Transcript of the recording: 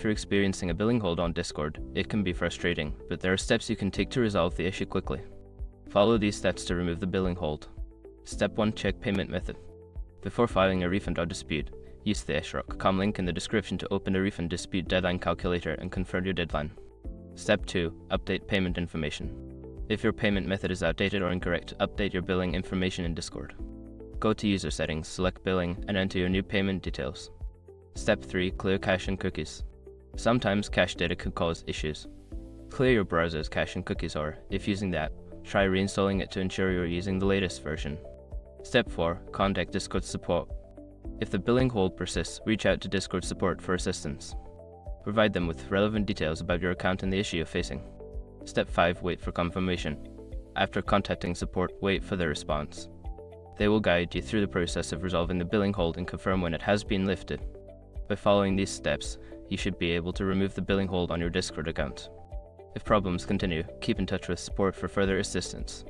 you're experiencing a billing hold on Discord, it can be frustrating, but there are steps you can take to resolve the issue quickly. Follow these steps to remove the billing hold. Step 1. Check payment method. Before filing a refund or dispute, use the srock.com link in the description to open a refund dispute deadline calculator and confirm your deadline. Step 2. Update payment information. If your payment method is outdated or incorrect, update your billing information in Discord. Go to user settings, select billing, and enter your new payment details. Step 3. Clear cache and cookies. Sometimes cache data could cause issues. Clear your browser's cache and cookies, or, if using the app, try reinstalling it to ensure you're using the latest version. Step 4. Contact Discord support. If the billing hold persists, reach out to Discord support for assistance. Provide them with relevant details about your account and the issue you're facing. Step 5. Wait for confirmation. After contacting support, wait for their response. They will guide you through the process of resolving the billing hold and confirm when it has been lifted. By following these steps, you should be able to remove the billing hold on your Discord account. If problems continue, keep in touch with support for further assistance.